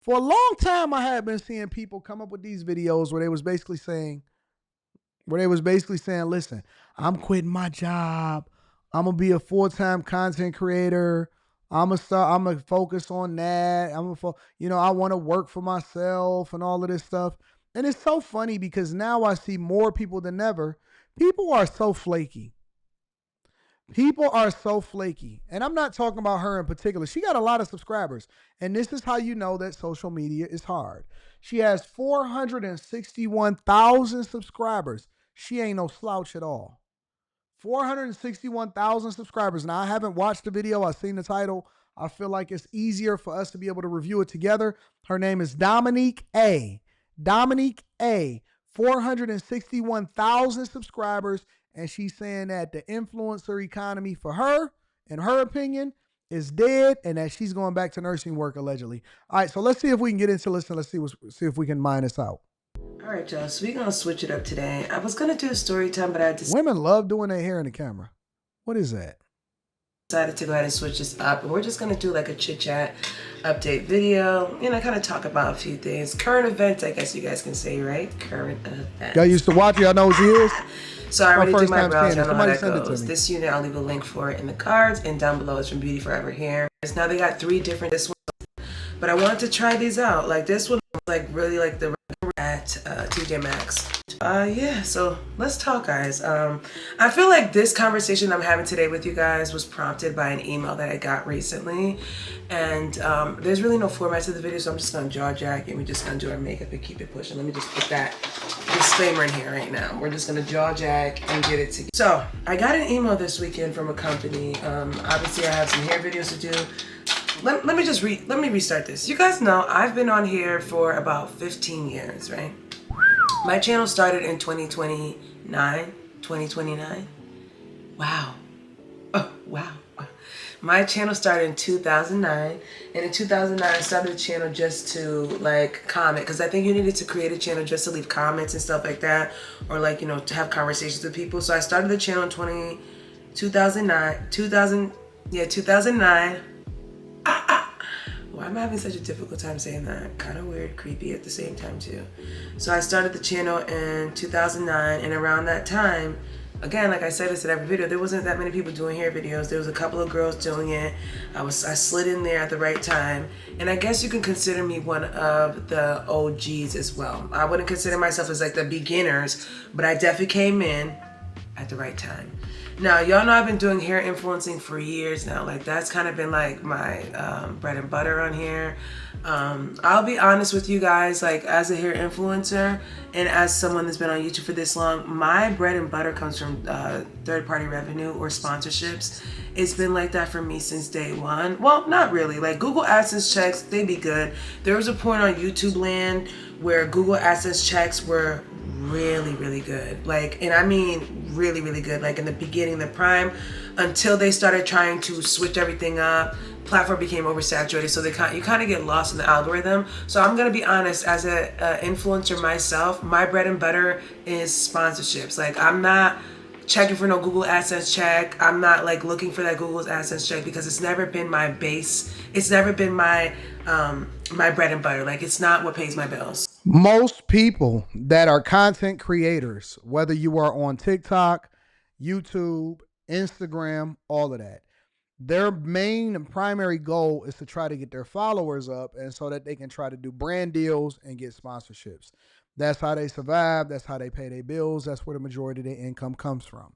For a long time, I had been seeing people come up with these videos where they was basically saying, listen, I'm quitting my job. I'm gonna be a full-time content creator. I'm gonna focus on that. I want to work for myself and all of this stuff. And it's so funny because now I see more people than ever. People are so flaky. People are so flaky. And I'm not talking about her in particular. She got a lot of subscribers. And this is how you know that social media is hard. She has 461,000 subscribers. She ain't no slouch at all. 461,000 subscribers. Now, I haven't watched the video. I've seen the title. I feel like it's easier for us to be able to review it together. Her name is Dominique A. Dominique A. 461,000 subscribers. And she's saying that the influencer economy for her, in her opinion, is dead and that she's going back to nursing work allegedly. All right, so let's see if we can get into this and let's see if we can mine this out. All right, y'all, so we're going to switch it up today. I was going to do a story time, but I decided... Women love doing their hair in the camera. What is that? Decided to go ahead and switch this up, and we're just going to do like a chit-chat update video, kind of talk about a few things. Current events, I guess you guys can say, right? Current events. Y'all used to watch it. Y'all know what she is? So I already did my brows. Y'all know how that Somebody goes. This unit, I'll leave a link for it in the cards, and down below is from Beauty Forever Hair. Now they got 3 different, this one, but I wanted to try these out. Like this one, like really like the at TJ Maxx. Yeah, so let's talk, guys. I feel like this conversation I'm having today with you guys was prompted by an email that I got recently, and there's really no format to the video, so I'm just gonna jaw jack and we're just gonna do our makeup and keep it pushing. Let me just put that disclaimer in here right now. We're just gonna jaw jack and get it together. So I got an email this weekend from a company. Obviously I have some hair videos to do. Let me restart this. You guys know I've been on here for about 15 years, right? My channel started in 2029. Wow. Oh, wow. My channel started in 2009, and in 2009 I started the channel just to like comment, because I think you needed to create a channel just to leave comments and stuff like that, or like, to have conversations with people. So I started the channel in 2009. Why am I having such a difficult time saying that? Kind of weird, creepy at the same time too. So I started the channel in 2009, and around that time, again, like I said this in every video, there wasn't that many people doing hair videos. There was a couple of girls doing it. I slid in there at the right time, and I guess you can consider me one of the OGs as well. I wouldn't consider myself as like the beginners, but I definitely came in at the right time. Now, y'all know I've been doing hair influencing for years now. Like, that's kind of been like my bread and butter on here. I'll be honest with you guys, like as a hair influencer and as someone that's been on YouTube for this long, my bread and butter comes from third-party revenue or sponsorships. It's been like that for me since day one. Well, not really. Like Google AdSense checks, they be good. There was a point on YouTube land where Google AdSense checks were really, really good. Like, and I mean really, really good. Like in the beginning, the prime, until they started trying to switch everything up. Platform became oversaturated, so you kind of get lost in the algorithm. So I'm gonna be honest, as a influencer myself, my bread and butter is sponsorships. Like I'm not checking for no Google AdSense check. I'm not like looking for that Google's AdSense check, because it's never been my base. It's never been my my bread and butter. Like it's not what pays my bills. Most people that are content creators, whether you are on TikTok, YouTube, Instagram, all of that, their main and primary goal is to try to get their followers up, and so that they can try to do brand deals and get sponsorships. That's how they survive. That's how they pay their bills. That's where the majority of their income comes from.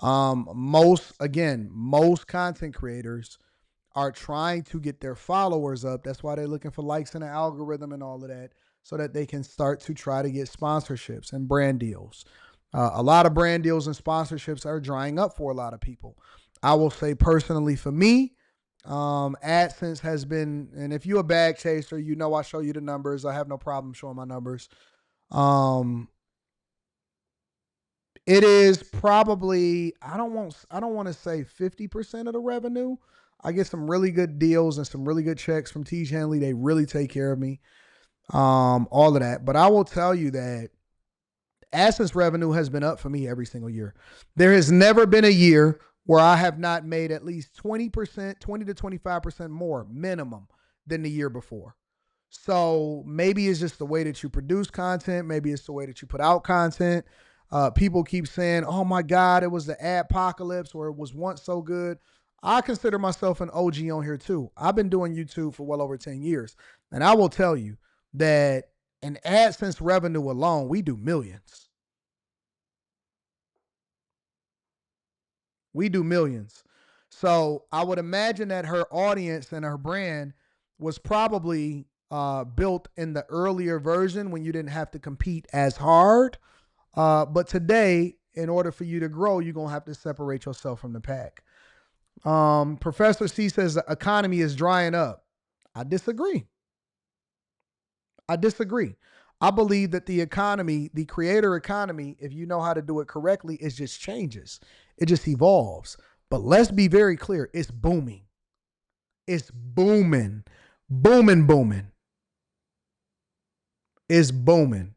Most content creators are trying to get their followers up. That's why they're looking for likes in the algorithm and all of that, so that they can start to try to get sponsorships and brand deals. A lot of brand deals and sponsorships are drying up for a lot of people. I will say personally for me, AdSense has been, and if you're a bag chaser, I show you the numbers. I have no problem showing my numbers. It is probably, I don't want to say 50% of the revenue. I get some really good deals and some really good checks from T. Hanley. They really take care of me. All of that. But I will tell you that AdSense revenue has been up for me every single year. There has never been a year where I have not made at least 20% to 25% more minimum than the year before. So maybe it's just the way that you produce content. Maybe it's the way that you put out content. People keep saying, oh my God, it was the adpocalypse, or it was once so good. I consider myself an OG on here too. I've been doing YouTube for well over 10 years. And I will tell you that in AdSense revenue alone, we do millions. We do millions. So I would imagine that her audience and her brand was probably built in the earlier version when you didn't have to compete as hard. But today, in order for you to grow, you're going to have to separate yourself from the pack. Professor C says the economy is drying up. I disagree. I believe that the economy, the creator economy, if you know how to do it correctly, it just changes. It just evolves. But let's be very clear. It's booming. It's booming. Booming. It's booming.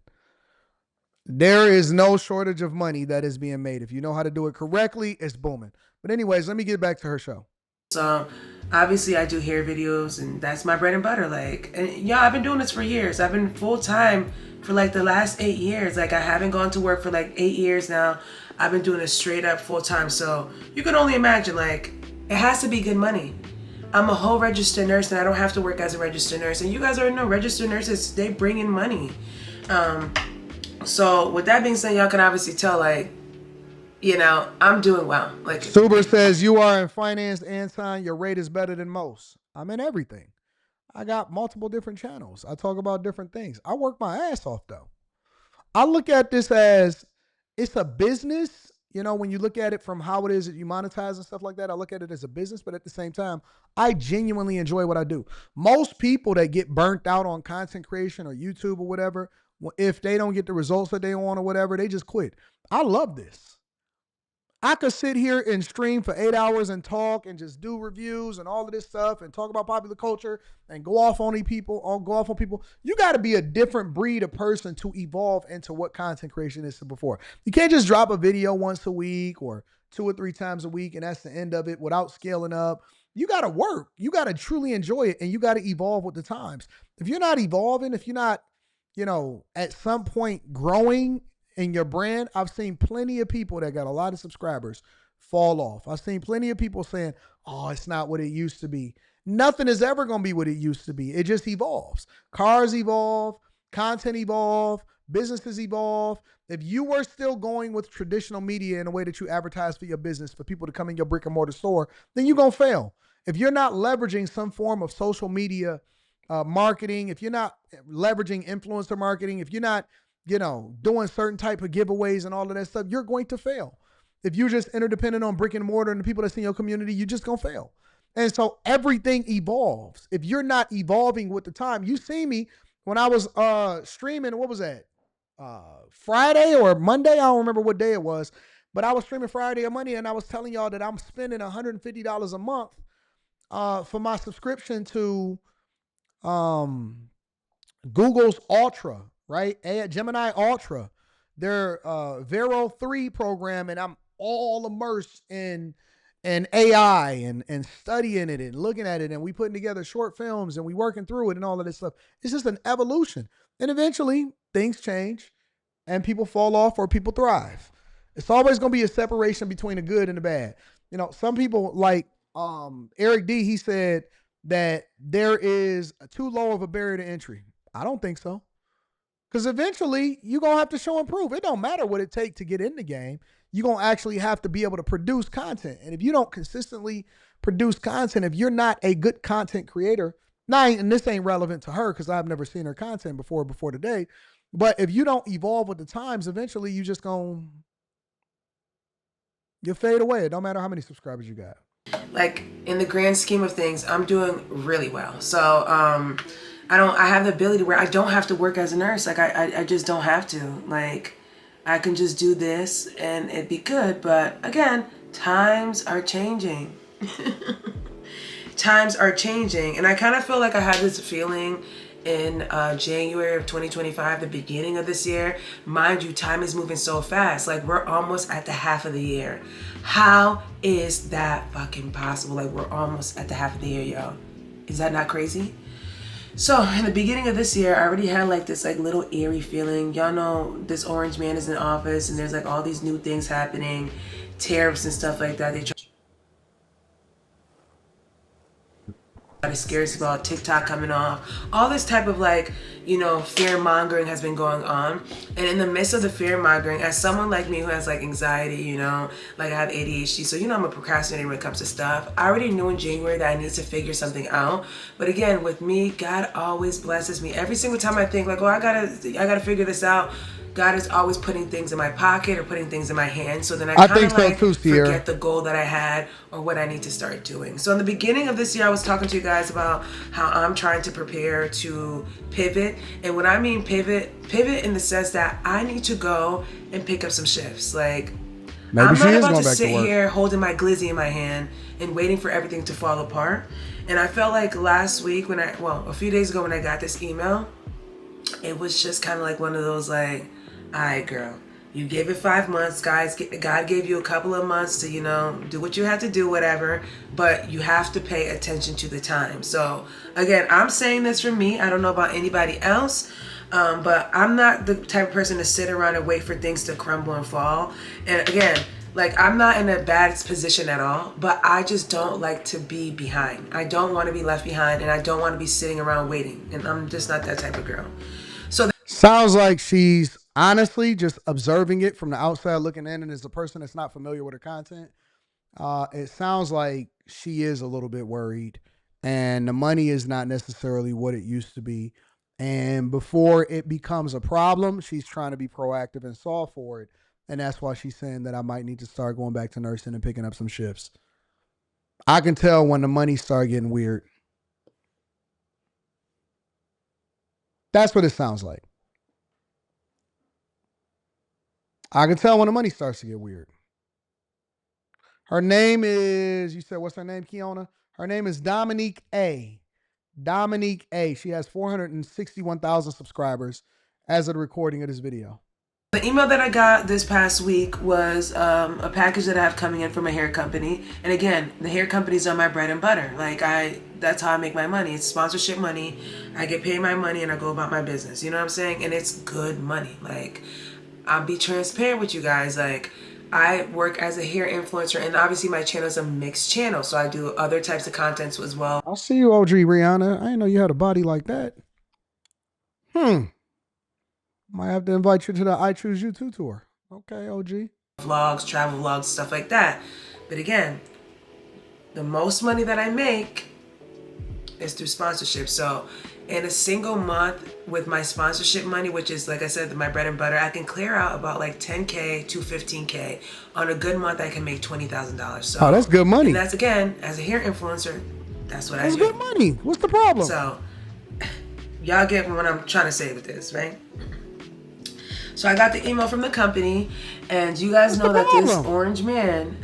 There is no shortage of money that is being made. If you know how to do it correctly, it's booming. But anyways, let me get back to her show. So obviously I do hair videos, and that's my bread and butter. I've been doing this for years. I've been full time for like the last 8 years. Like, I haven't gone to work for like 8 years now. I've been doing it straight up full time. So you can only imagine, like, it has to be good money. I'm a whole registered nurse, and I don't have to work as a registered nurse. And you guys already know registered nurses, they bring in money. So with that being said, y'all can obviously tell, like, I'm doing well. Like, Suber says, you are in finance, Anton. Your rate is better than most. I'm in everything. I got multiple different channels. I talk about different things. I work my ass off, though. I look at this as it's a business. When you look at it from how it is that you monetize and stuff like that, I look at it as a business. But at the same time, I genuinely enjoy what I do. Most people that get burnt out on content creation or YouTube or whatever, if they don't get the results that they want or whatever, they just quit. I love this. I could sit here and stream for 8 hours and talk and just do reviews and all of this stuff and talk about popular culture and go off on people. You got to be a different breed of person to evolve into what content creation is before. You can't just drop a video once a week or 2 or 3 times a week and that's the end of it without scaling up. You got to work. You got to truly enjoy it, and you got to evolve with the times. If you're not evolving, if you're not, at some point growing in your brand, I've seen plenty of people that got a lot of subscribers fall off. I've seen plenty of people saying, oh, it's not what it used to be. Nothing is ever going to be what it used to be. It just evolves. Cars evolve, content evolve, businesses evolve. If you were still going with traditional media in a way that you advertise for your business, for people to come in your brick and mortar store, then you're going to fail. If you're not leveraging some form of social media marketing, if you're not leveraging influencer marketing, if you're not doing certain type of giveaways and all of that stuff, you're going to fail. If you're just interdependent on brick and mortar and the people that's in your community, you're just going to fail. And so everything evolves. If you're not evolving with the time, you see me when I was streaming, what was that? Friday or Monday? I don't remember what day it was, but I was streaming Friday or Monday, and I was telling y'all that I'm spending $150 a month for my subscription to Google's Ultra, right? Gemini Ultra, their Vero 3 program, and I'm all immersed in AI and studying it and looking at it, and we putting together short films and we working through it and all of this stuff. It's just an evolution. And eventually things change and people fall off or people thrive. It's always going to be a separation between the good and the bad. Some people like Eric D, he said that there is too low of a barrier to entry. I don't think so. Because eventually you're going to have to show and prove. It don't matter what it takes to get in the game. You're going to actually have to be able to produce content. And if you don't consistently produce content, if you're not a good content creator, and this ain't relevant to her because I've never seen her content before today, but if you don't evolve with the times, eventually you just going to fade away. It don't matter how many subscribers you got. Like, in the grand scheme of things, I'm doing really well. So, I have the ability where I don't have to work as a nurse. Like, I just don't have to. Like, I can just do this and it'd be good. But again, times are changing. Times are changing. And I kind of feel like I had this feeling in January of 2025, the beginning of this year. Mind you, time is moving so fast. Like, we're almost at the half of the year. How is that fucking possible? Like, we're almost at the half of the year, yo. Is that not crazy? So in the beginning of this year, I already had like this like little eerie feeling. Y'all know this orange man is in office, and there's like all these new things happening, tariffs and stuff like that. They Everybody scares about TikTok coming off. All this type of like, fear mongering has been going on. And in the midst of the fear mongering, as someone like me who has like anxiety, like I have ADHD, so I'm a procrastinator when it comes to stuff. I already knew in January that I need to figure something out. But again, with me, God always blesses me. Every single time I think like, oh, I gotta figure this out. God is always putting things in my pocket or putting things in my hand. So then I I kind think of so like too, Sierra. forget the goal that I had or what I need to start doing. So in the beginning of this year, I was talking to you guys about how I'm trying to prepare to pivot. And when I mean pivot in the sense that I need to go and pick up some shifts. Like, Maybe I'm she not is about going to back to sit work. here holding my glizzy in my hand and waiting for everything to fall apart. And I felt like last week a few days ago when I got this email, it was just kind of like one of those like, all right, girl, you gave it 5 months, guys. God gave you a couple of months to, do what you had to do, whatever. But you have to pay attention to the time. So again, I'm saying this for me. I don't know about anybody else. But I'm not the type of person to sit around and wait for things to crumble and fall. And again, like, I'm not in a bad position at all, but I just don't like to be behind. I don't want to be left behind, and I don't want to be sitting around waiting. And I'm just not that type of girl. So Sounds like she's honestly just observing it from the outside looking in, and as a person that's not familiar with her content, it sounds like she is a little bit worried, and the money is not necessarily what it used to be. And before it becomes a problem, she's trying to be proactive and solve for it. And that's why she's saying that I might need to start going back to nursing and picking up some shifts. I can tell when the money start getting weird. That's what it sounds like. I can tell when the money starts to get weird. Her name is, you said, what's her name, Kiona? Her name is Dominique A. Dominique A. She has 461,000 subscribers as of the recording of this video. the email that I got this past week was a package that I have coming in from a hair company. And again, the hair companies are my bread and butter. That's how I make my money. It's sponsorship money. I get paid my money and I go about my business. You know what I'm saying? And it's good money. Like, I'll be transparent with you guys. Like, I work as a hair influencer, and obviously my channel is a mixed channel, so I do other types of contents as well. I'll see you, OG Rihanna. I didn't know you had a body like that. Might have to invite you to the I Choose You 2 tour. Okay, OG. Vlogs, travel vlogs, stuff like that. But again, the most money that I make is through sponsorship. So in a single month with my sponsorship money, which is, like I said, my bread and butter, I can clear out about like 10K to 15K. On a good month, I can make $20,000. So, oh, that's good money. And that's, again, as a hair influencer, that's what that's I do. That's good money. What's the problem? So y'all get what I'm trying to say with this, right? So I got the email from the company, and you guys know that this orange man,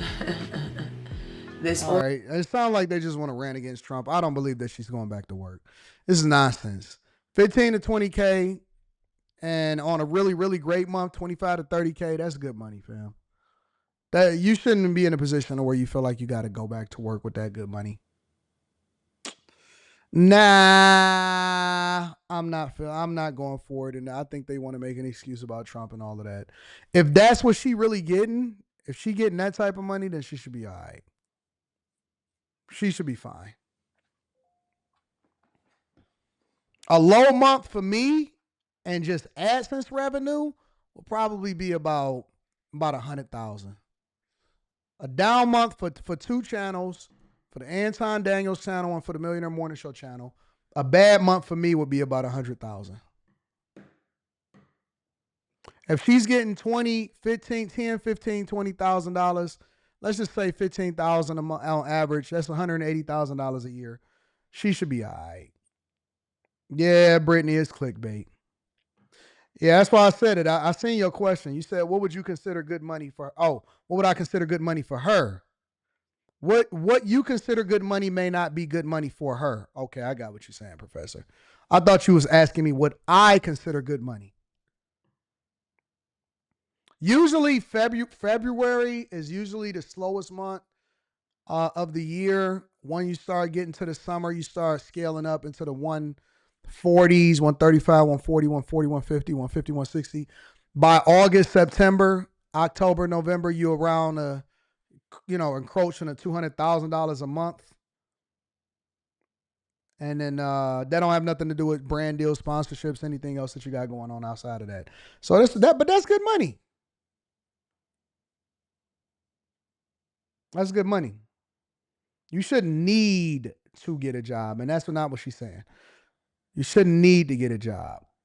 All right, it sounds like they just want to rant against Trump. I don't believe that she's going back to work. This is nonsense. 15 to 20K, and on a really, really great month, 25 to 30K, that's good money, fam. That you shouldn't be in a position where you feel like you got to go back to work with that good money. Nah, I'm not going for it, and I think they want to make an excuse about Trump and all of that. If that's what she really getting, if she getting that type of money, then she should be all right. She should be fine. A low month for me and just AdSense revenue will probably be about 100,000. A down month for two channels, for the Anton Daniels channel and for the Millionaire Morning Show channel, a bad month for me would be about 100,000. If she's getting 20, 15, 10, 15, $20,000, let's just say 15,000 a month on average, that's $180,000 a year. She should be all right. Yeah, Brittany is clickbait. Yeah, that's why I said it. I seen your question. You said, what would you consider good money for? Oh, what would I consider good money for her? What you consider good money may not be good money for her. Okay, I got what you're saying, Professor. I thought you was asking me what I consider good money. Usually February is usually the slowest month of the year. When you start getting to the summer, you start scaling up into the 140s, 135, 140, 140, 150, 150, 160. By August, September, October, November, you're around encroaching to $200,000 a month. And then that don't have nothing to do with brand deals, sponsorships, anything else that you got going on outside of that. So but that's good money. That's good money. You shouldn't need to get a job, and that's not what she's saying. You shouldn't need to get a job.